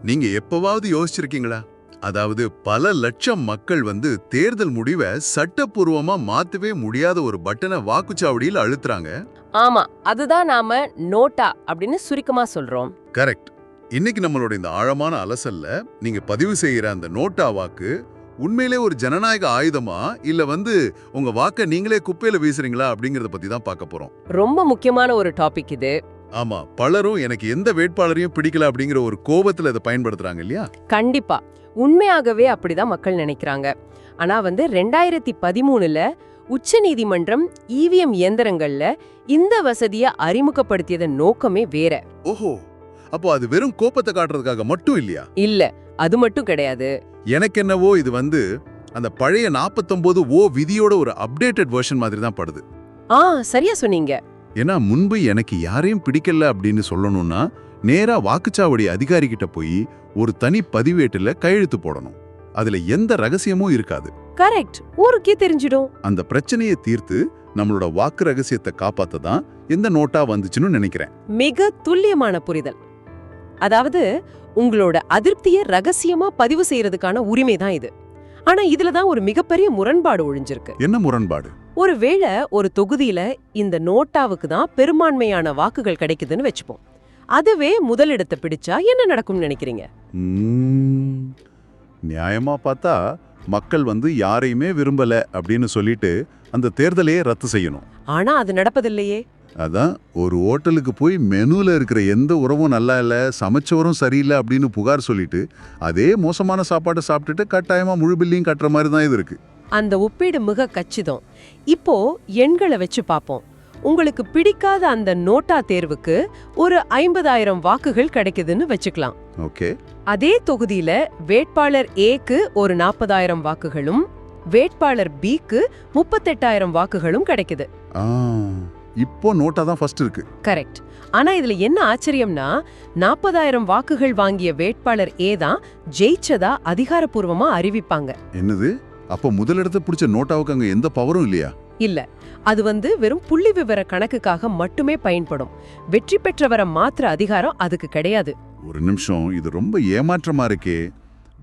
நீங்க எப்பவாவது யோசிச்சிருக்கீங்களா? அதாவது பல லட்சம் மக்கள் தேர்தல் முடிவை சட்டப்பூர்வமா மாத்தவே முடியாத ஒரு பட்டனை வாக்குச்சாவடியில் அழுத்துறாங்க. ஆமா, அதுதான் நாம நோட்டா அப்படின்னு சுருக்கமா சொல்றோம். கரெக்ட். இன்னைக்கு நம்மளோட இந்த ஆழமான அலசல்ல நீங்க பதிவு செய்யற அந்த நோட்டா வாக்கு உண்மையிலே ஒரு ஜனநாயக ஆயுதமா இல்ல உங்க வாக்க நீங்களே குப்பையில வீசுறீங்களா அப்படிங்கறத பத்தி தான் பார்க்க போறோம். ரொம்ப முக்கியமான ஒரு டாபிக் இது. ஆமா, பலரும் எனக்கு எந்த வேட்பாளரையும் பிடிக்கல அப்படிங்கிற ஒரு கோபத்துல இதை பயன்படுத்துறாங்க இல்லையா? கண்டிப்பா, உண்மையாகவே அப்படிதான் மக்கள் நினைக்கிறாங்க. ஆனா 2013ல உச்சநீதிமன்றம் இவிஎம் இயந்திரங்கள்ல இந்த வசதியை அறிமுகப்படுத்தியதன் நோக்கமே வேற. ஓஹோ, அப்போ அது வெறும் கோபத்தை காட்டுறதுக்காக மட்டும் இல்லையா? இல்ல, அது மட்டும் கிடையாது. எனக்கு என்னவோ இது அந்த பழைய 49O விதியோட ஒரு அப்டேட்டட் வெர்ஷன் மாதிரி தான் படுது. சரியா சொன்னீங்க. ஏன்னா முன்பு எனக்கு யாரையும் பிடிக்கல அப்படின்னு சொல்லணும்னா நேரா வாக்குச்சாவடி அதிகாரி கிட்ட போய் ஒரு தனி பதிவேட்டுல கையெழுத்து போடணும். அதுல எந்த ரகசியமும் இருக்காது. கரெக்ட், ஊருக்கே தெரிஞ்சிடும். அந்த பிரச்சனையை தீர்த்து நம்மளோட வாக்கு ரகசியத்தை காப்பாத்த தான் எந்த நோட்டா வந்துச்சுன்னு நினைக்கிறேன். மிக துல்லியமான புரிதல். அதாவது உங்களோட அதிருப்தியை ரகசியமா பதிவு செய்யறதுக்கான உரிமை தான் இது. ஆனா இதுல தான் ஒரு மிகப்பெரிய முரண்பாடு ஒளிஞ்சிருக்கு. என்ன முரண்பாடு? ஒருவேளை ஒரு தொகுதியில இந்த நோட்டாவுக்கு தான் பெரும்பான்மையான வாக்குகள் கிடைக்குதுன்னு வச்சுப்போம். அதுவே முதலிடத்தை பிடிச்சா என்ன நடக்கும்னு நினைக்கிறீங்க? நியாயமா பார்த்தா மக்கள் யாரையுமே விரும்பல அப்படின்னு சொல்லிட்டு அந்த தேர்தலையே ரத்து செய்யணும். ஆனா அது நடப்பதில்லையே. அதான், ஒரு ஹோட்டலுக்கு போய் மெனுல இருக்கிற எந்த உறவும் நல்லா இல்ல, சமைச்சவரும் சரியில்லை அப்படின்னு புகார் சொல்லிட்டு அதே மோசமான சாப்பாட்டை சாப்பிட்டுட்டு கட்டாயமா முழு பில்லையும் கட்டுற மாதிரி தான் இது இருக்கு. அந்த ஒப்பீடு மிக கச்சிதம். இப்போ எண்களை வச்சு பார்ப்போம். உங்களுக்கு பிடிக்காத அந்த நோட்டா தேர்வுக்கு ஒரு 50,000 வாக்குகள் கிடைக்குதுன்னு வச்சுக்கலாம். ஓகே. அதே தொகுதியில வேட்பாளர் ஏக்கு ஒரு 40,000 வாக்குகளும் வேட்பாளர் பிக்கு 38,000 வாக்குகளும் கிடைக்குது. இப்போ நோட்டா தான் ஃபர்ஸ்ட் இருக்கு. கரெக்ட். ஆனா இதுல என்ன ஆச்சரியம்னா 40,000 வாக்குகள் வாங்கிய வேட்பாளர் ஏ தான் ஜெயிச்சதா அதிகாரப்பூர்வமா அறிவிப்பாங்க. என்னது? அப்ப முதலிடத்தை பிடிச்ச நோட்டாவுக்கு அங்க எந்த பவரும் இல்லையா? இல்ல, அது வெறும் புள்ளி விவர கணக்குக்காக மட்டுமே பயன்படும். வெற்றி பெற்றவரை மாத்திர அதிகாரம் அதுக்கு கிடையாது. ஒரு நிமிஷம், இது ரொம்ப ஏமாற்றமா இருக்கே.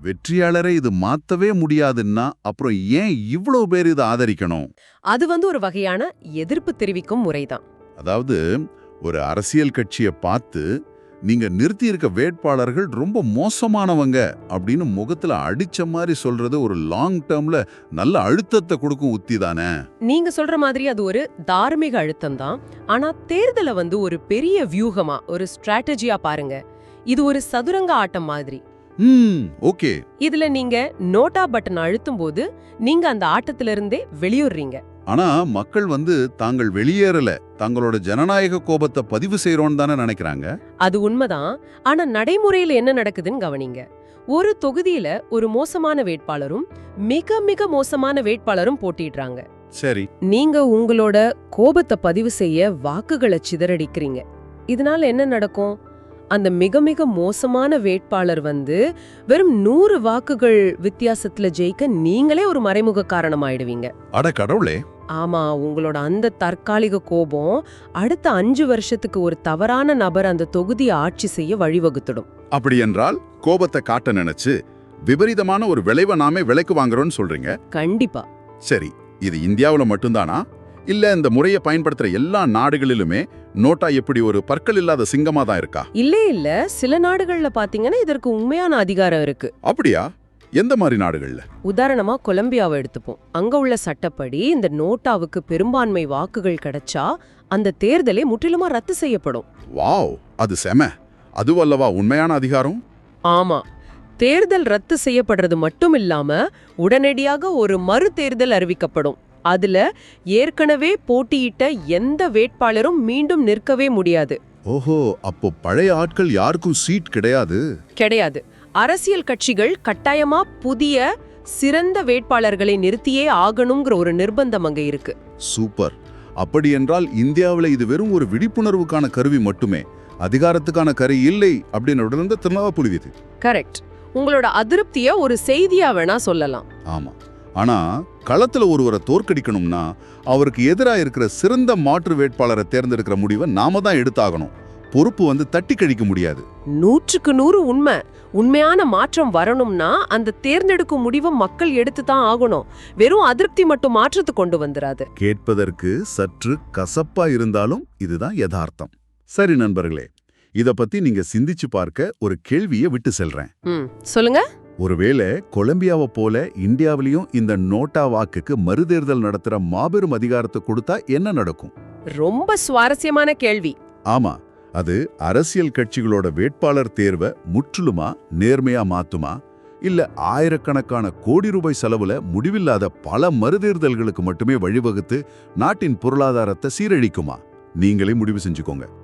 வெற்றியாளரை இது மாத்தவே முடியாதுன்னா அப்புறம் ஏன் இவ்வளவு பேர் இதை ஆதரிக்கணும்? அது ஒரு வகையான எதிர்ப்பு தெரிவிக்கும் முறைதான். அதாவது ஒரு அரசியல் கட்சியை பார்த்து நீங்க நிறுத்தி இருக்க வேட்பாளர்கள் ரொம்ப மோசமானவங்க அப்படின்னு முகத்துல அடிச்ச மாதிரி சொல்றது ஒரு லாங் டேர்ம்ல நல்ல அழுத்தத்தை கொடுக்கும் உத்தி தானே? நீங்க சொல்ற மாதிரி அது ஒரு தார்மீக அழுத்தம் தான். ஆனா தேர்தலை ஒரு பெரிய வியூகமா, ஒரு ஸ்ட்ராட்டஜியா பாருங்க. இது ஒரு சதுரங்க ஆட்டம் மாதிரி. ஓகே. இதுல நீங்க நோட்டா பட்டன் அழுத்தும் போது நீங்க அந்த ஆட்டத்திலிருந்தே வெளியேறீங்க. ஆனா மக்கள் தாங்கள் வெளியேறல, தங்களோட ஜனநாயக கோபத்தை பதிவு செய்யறோம்னு தானே நினைக்கிறாங்க. அது உண்மைதான். ஆனா நடைமுறையில என்ன நடக்குதுன்னு கவனிங்க. ஒரு தொகுதியில ஒரு மோசமான வேட்பாளரும் மிக மிக மோசமான வேட்பாளரும் போட்டிடுறாங்க. சரி. நீங்க உங்களோட கோபத்தை பதிவு செய்ய வாக்குகளை சிதறடிக்கிறீங்க. இதனால என்ன நடக்கும்? அந்த மிக மிக மோசமான வேட்பாளர் வெறும் 100 வாக்குகள் வித்தியாசத்துல ஜெயிக்க நீங்களே ஒரு மறைமுக காரணம் ஆயிடுவீங்க. அட கடவுளே. ஆமா, உங்களோட அந்த தற்காலிக கோபம் அடுத்த 5 வருஷத்துக்கு ஒரு தவறான நபர் அந்த தொகுதியை ஆட்சி செய்ய வழிவகுத்துடும். அப்படி என்றால் கோபத்தை காட்ட நினைச்சு விபரீதமான ஒரு விளைவை நாமே விலைக்கு வாங்குறோம்னு சொல்றீங்க? கண்டிப்பா. சரி, இது இந்தியாவுல மட்டும்தானா, இல்ல இந்த முறையை பயன்படுத்துற எல்லா நாடுகளிலுமே நோட்டா எப்படி ஒரு பற்கள் இல்லாத சிங்கமா தான் இருக்கா? இல்ல, சில நாடுகள்ல பாத்தீங்கன்னா இதற்கு உண்மையான அதிகாரம் இருக்கு. அப்படியா? எந்த மாதிரி நாடுகள்ல? உதாரணமா கொலம்பியாவை எடுத்துப்போம். அங்க உள்ள சட்டப்படி இந்த நோட்டாவுக்கு பெரும்பான்மை வாக்குகள் கிடைச்சா அந்த தேர்தலே முற்றிலுமா ரத்து செய்யப்படும். வாவ், அது செம. அதுவல்லவா உண்மையான அதிகாரம்? ஆமா, தேர்தல் ரத்து செய்யப்படுறது மட்டும் இல்லாம உடனடியாக ஒரு மறு தேர்தல் அறிவிக்கப்படும். அதுல ஏற்கனவே போட்டியிட்ட எந்த வேட்பாளரும் மீண்டும் நிற்கவே முடியாது. ஓஹோ, அப்போ பழைய ஆட்கள் யாருக்கும் சீட் கிடையாது. அரசியல் கட்சிகள் கட்டாயமா புதிய சிறந்த வேட்பாளர்களை நிறுத்தியே ஆகணுங்கிற ஒரு நிர்பந்தம் அங்க இருக்கு. சூப்பர். அப்படி என்றால் இந்தியாவில் இது வெறும் ஒரு விழிப்புணர்வுக்கான கருவி மட்டுமே, அதிகாரத்துக்கான கரு இல்லை அப்படின்னு திருநாவா புரியுது. கரெக்ட். உங்களோட அதிருப்திய ஒரு செய்தியா வேணா சொல்லலாம். ஆமா. ஆனா களத்துல ஒருவரை தோற்கடிக்கணும்னா அவருக்கு எதிராக இருக்கிற சிறந்த மாற்று வேட்பாளரை தேர்ந்தெடுக்கிற முடிவை நாம தான் எடுத்தாகணும். பொறுப்பு தட்டி கழிக்க முடியாது. 100க்கு 100 உண்மை. உண்மையான மாற்றம் வரணும்னா அந்த தேர்ந்தெடுக்கும் முடிவை மக்கள் எடுத்து தான் ஆகணும். வெறும் அதிருப்தி மட்டும் மாற்றத்தை கொண்டு வந்துராது. கேட்பதற்கு சற்று கசப்பா இருந்தாலும் இதுதான் யதார்த்தம். சரி நண்பர்களே, இத பத்தி நீங்க சிந்திச்சு பார்க்க ஒரு கேள்வியை விட்டு செல்றேன். சொல்லுங்க. ஒருவேளை கொலம்பியாவை போல இந்தியாவிலையும் இந்த நோட்டா வாக்குக்கு மறுதேர்தல் நடத்துற மாபெரும் அதிகாரத்தை கொடுத்தா என்ன நடக்கும்? ரொம்ப சுவாரஸ்யமான கேள்வி. ஆமா, அது அரசியல் கட்சிகளோட வேட்பாளர் தேர்வை முற்றிலுமா நேர்மையா மாத்துமா, இல்ல ஆயிரக்கணக்கான கோடி ரூபாய் செலவுல முடிவில்லாத பல மறுதேர்தல்களுக்கு மட்டுமே வழிவகுத்து நாட்டின் பொருளாதாரத்தை சீரழிக்குமா? நீங்களே முடிவு செஞ்சுக்கோங்க.